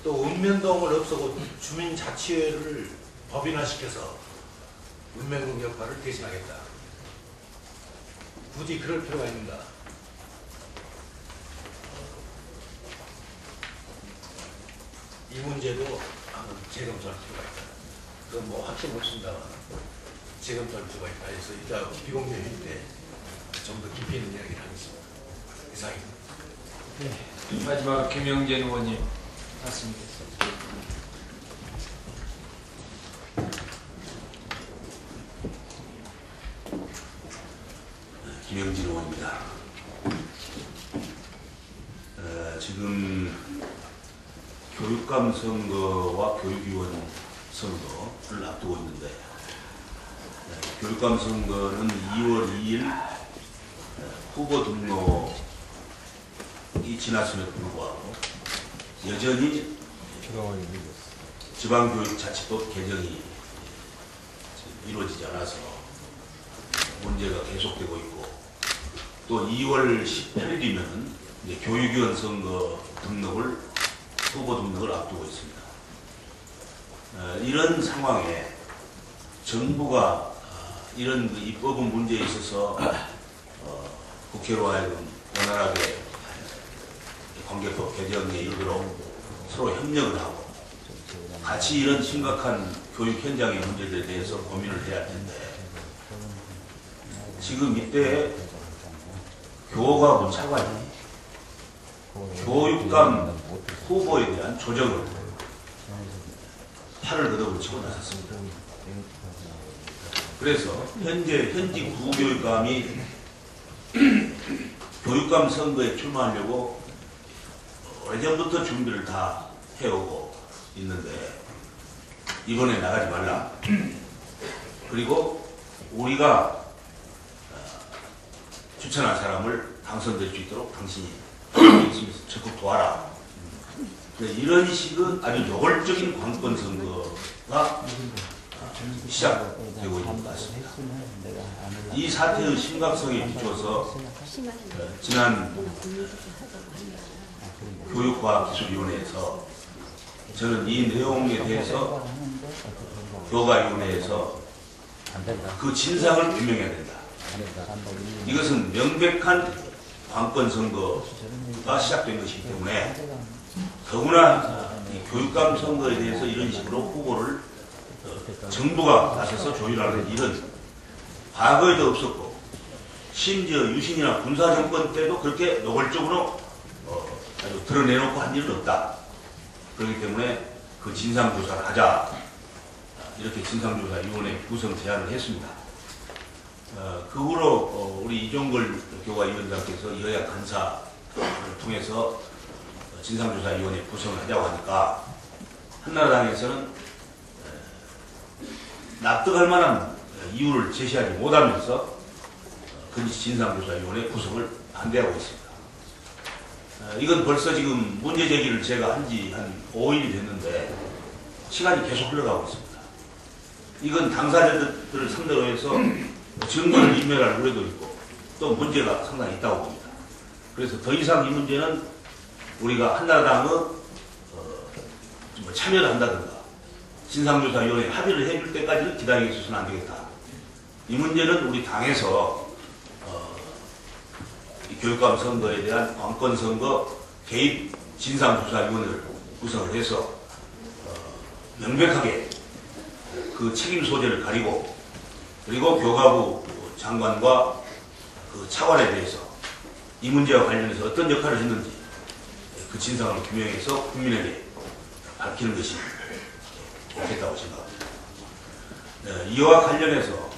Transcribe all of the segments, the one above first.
또 읍면동을 없애고 주민자치회를 법인화시켜서 읍면동 역할을 대신하겠다. 굳이 그럴 필요가 있는가? 이 문제도 한번 재검토할 필요가 있다. 그건 뭐 확신 없습니다만 재검토할 필요가 있다 해서 이따 비공개 회의 때 좀 더 깊이 있는 이야기를 하겠습니다. 이상입니다. 네, 마지막 김영재 의원님 말씀드리겠습니다. 김영진 의원입니다. 지금 교육감 선거와 교육위원 선거를 앞두고 있는데 교육감 선거는 2월 2일 후보 등록이 지났음에도 불구하고 여전히 지방교육자치법 개정이 이루어지지 않아서 문제가 계속되고 있고 또 2월 18일이면 이제 교육위원 선거 등록을 후보 등록을 앞두고 있습니다. 이런 상황에 정부가 이런 입법은 문제에 있어서 국회로 하여금 원활하게 관계법 개정에 이르도록 서로 협력을 하고 같이 이런 심각한 교육 현장의 문제들에 대해서 고민을 해야 할 텐데 지금 이때 교과부 차관이 교육감 후보에 대한 조정을 팔을 걷어붙이고 나섰습니다. 그래서 현직 부교육감이 교육감 선거에 출마하려고 오래전부터 준비를 다 해오고 있는데 이번에 나가지 말라. 그리고 우리가 추천한 사람을 당선될 수 있도록 당신이 있으면서 적극 도와라. 이런 식은 아주 노골적인 관권 선거가 시작되고 있는 것 같습니다. 이 사태의 심각성에 비추어서 지난 교육과학기술위원회에서 저는 이 내용에 대해서 교과위원회에서 그 진상을 규명해야 된다. 이것은 명백한 관권 선거가 시작된 것이기 때문에 더구나 이 교육감 선거에 대해서 이런 식으로 후보를 정부가 나서서 조율하는 일은 과거에도 없었고 심지어 유신이나 군사정권 때도 그렇게 노골적으로 아주 드러내놓고 한 일은 없다. 그렇기 때문에 그 진상조사를 하자. 이렇게 진상조사위원회 구성 제안을 했습니다. 그 후로 우리 이종걸 교과위원장께서 여야 간사를 통해서 진상조사위원회 구성을 하자고 하니까 한나라당에서는 납득할 만한 이유를 제시하지 못하면서 그 진상조사위원회 구성을 반대하고 있습니다. 이건 벌써 지금 문제 제기를 제가 한 지 한 5일이 됐는데 시간이 계속 흘러가고 있습니다. 이건 당사자들을 상대로 해서 증거를 인멸할 우려도 있고 또 문제가 상당히 있다고 봅니다. 그래서 더 이상 이 문제는 우리가 한나라당의 참여를 한다든가 진상조사위원회 합의를 해줄 때까지는 기다리고 있어서는 안 되겠다. 이 문제는 우리 당에서 이 교육감 선거에 대한 관권 선거 개입 진상조사위원회를 구성을 해서 명백하게 그 책임 소재를 가리고 그리고 교과부 장관과 그 차관에 대해서 이 문제와 관련해서 어떤 역할을 했는지 그 진상을 규명해서 국민에게 밝히는 것이 좋겠다고 생각합니다. 이와 관련해서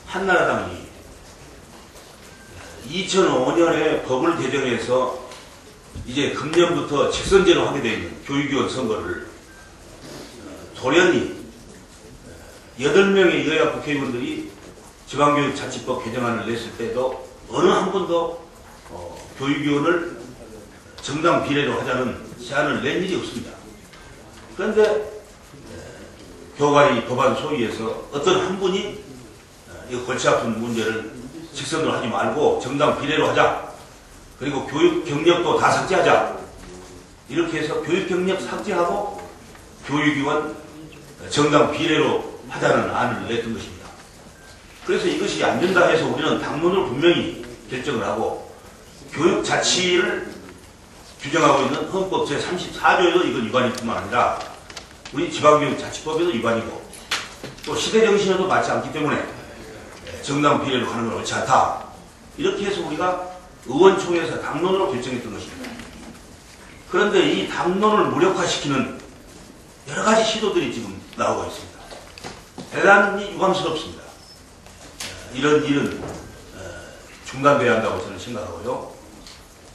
한나라당이 2005년에 법을 개정해서 이제 금년부터 직선제로 하게 되어 있는 교육위원 선거를 돌연히 8명의 여야 국회의원들이 지방교육자치법 개정안을 냈을 때도 어느 한 번도 교육위원을 정당 비례로 하자는 제안을 낸 일이 없습니다. 그런데 교과위 법안 소위에서 어떤 한 분이 이 골치 아픈 문제를 직선으로 하지 말고 정당 비례로 하자. 그리고 교육 경력도 다 삭제하자. 이렇게 해서 교육 경력 삭제하고 교육위원 정당 비례로 하자는 안을 냈던 것입니다. 그래서 이것이 안 된다 해서 우리는 당론으로 분명히 결정을 하고 교육 자치를 규정하고 있는 헌법 제34조에도 이건 위반일 뿐만 아니라 우리 지방교육자치법에도 위반이고 또 시대정신에도 맞지 않기 때문에 정당 비례로 하는 건 옳지 않다. 이렇게 해서 우리가 의원총회에서 당론으로 결정했던 것입니다. 그런데 이 당론을 무력화시키는 여러 가지 시도들이 지금 나오고 있습니다. 대단히 유감스럽습니다. 이런 일은 중단돼야 한다고 저는 생각하고요.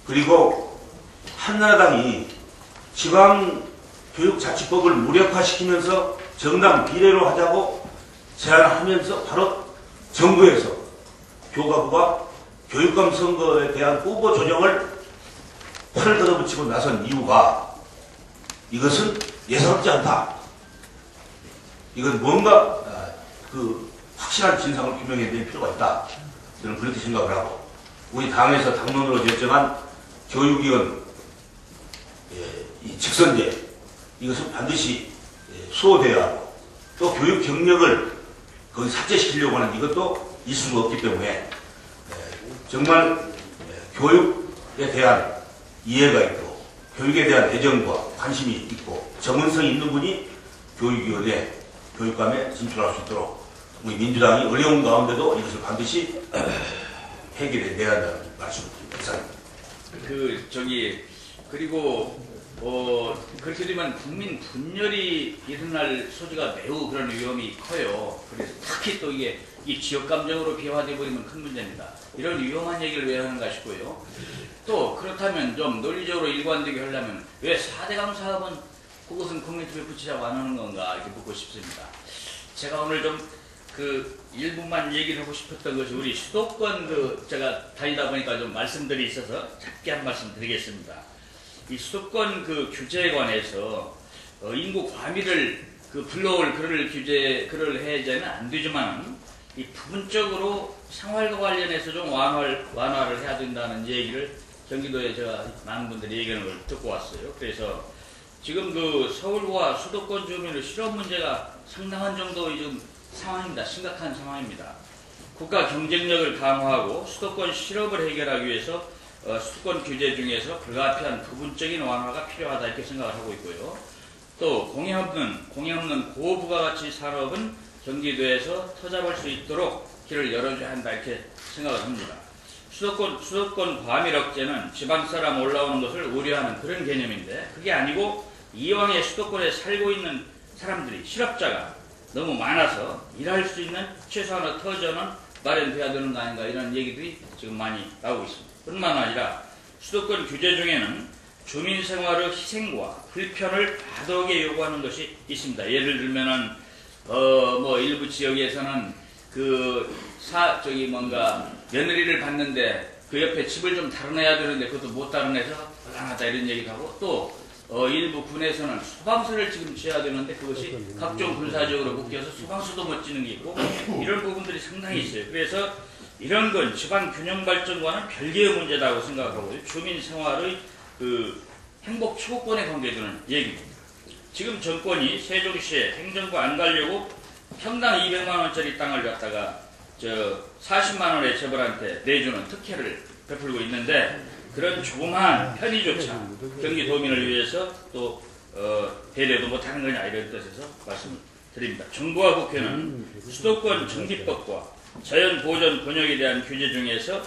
그리고 한나라당이 지방교육자치법을 무력화시키면서 정당 비례로 하자고 제안하면서 바로 정부에서 교과부가 교육감 선거에 대한 후보 조정을 팔을 걷어붙이고 나선 이유가 이것은 예사롭지 않다. 이건 뭔가 확실한 진상을 규명해야 될 필요가 있다. 저는 그렇게 생각을 하고 우리 당에서 당론으로 결정한 교육위원 이 직선제 이것은 반드시 수호돼야 하고 또 교육 경력을 거기 삭제시키려고 하는 이것도 있을 수 없기 때문에 정말 교육에 대한 이해가 있고 교육에 대한 애정과 관심이 있고 전문성이 있는 분이 교육위원회 교육감에 진출할 수 있도록 우리 민주당이 어려운 가운데도 이것을 반드시 해결해 내야 한다는 말씀을 드립니다. 그리고 그렇게 되면 국민 분열이 일어날 소지가 매우 그런 위험이 커요. 그래서 특히 또 이게 이 지역 감정으로 비화돼 버리면 큰 문제입니다. 이런 위험한 얘기를 왜 하는가 싶고요. 또 그렇다면 좀 논리적으로 일관되게 하려면 왜 4대강 사업은 그것은 커뮤니티에 붙이자고 안 하는 건가 이렇게 묻고 싶습니다. 제가 오늘 좀 일부만 얘기를 하고 싶었던 것이 우리 수도권 제가 다니다 보니까 좀 말씀들이 있어서 짧게 한 말씀 드리겠습니다. 이 수도권 규제에 관해서 인구 과밀을 불러올 글을 해제는 안 되지만 이 부분적으로 생활과 관련해서 좀 완화를 해야 된다는 얘기를 경기도에 제가 많은 분들이 얘기하는 걸 듣고 왔어요. 그래서 지금 서울과 수도권 주민의 실업 문제가 상당한 정도의 지금 상황입니다. 심각한 상황입니다. 국가 경쟁력을 강화하고 수도권 실업을 해결하기 위해서 수도권 규제 중에서 불가피한 부분적인 완화가 필요하다 이렇게 생각을 하고 있고요. 또 공해 없는 고부가가치 산업은 경기도에서 터잡을 수 있도록 길을 열어줘야 한다 이렇게 생각을 합니다. 수도권 과밀 억제는 지방사람 올라오는 것을 우려하는 그런 개념인데 그게 아니고 이왕에 수도권에 살고 있는 사람들이 실업자가 너무 많아서 일할 수 있는 최소한의 터전은 마련돼야 되는 거 아닌가 이런 얘기들이 지금 많이 나오고 있습니다. 뿐만 아니라 수도권 규제 중에는 주민 생활의 희생과 불편을 과도하게 요구하는 것이 있습니다. 예를 들면은 일부 지역에서는 며느리를 받는데 그 옆에 집을 좀 다뤄내야 되는데 그것도 못 다뤄내서 곤란하다 이런 얘기도 하고 또 일부 군에서는 소방서를 지금 지어야 되는데 그것이 각종 군사적으로 묶여서 소방서도 못 지는 게 있고 이런 부분들이 상당히 있어요. 그래서 이런 건 지방 균형 발전과는 별개의 문제라고 생각하고 주민 생활의 행복 추구권에 관계되는 얘기입니다. 지금 정권이 세종시에 행정부 안 가려고 평당 200만 원짜리 땅을 갖다가 40만 원의 재벌한테 내주는 특혜를 베풀고 있는데 그런 조그마한 편의조차 경기도민을 위해서 또 배려도 못하는 거냐 이런 뜻에서 말씀을 드립니다. 정부와 국회는 수도권 정비법과 자연보전 권역에 대한 규제 중에서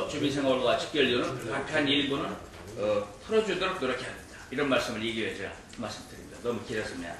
주민생활과 직결되는 불가피한 일부는 풀어주도록 노력해야 합니다. 이런 말씀을 이기에 제가 말씀드립니다. 너무 길었습니다.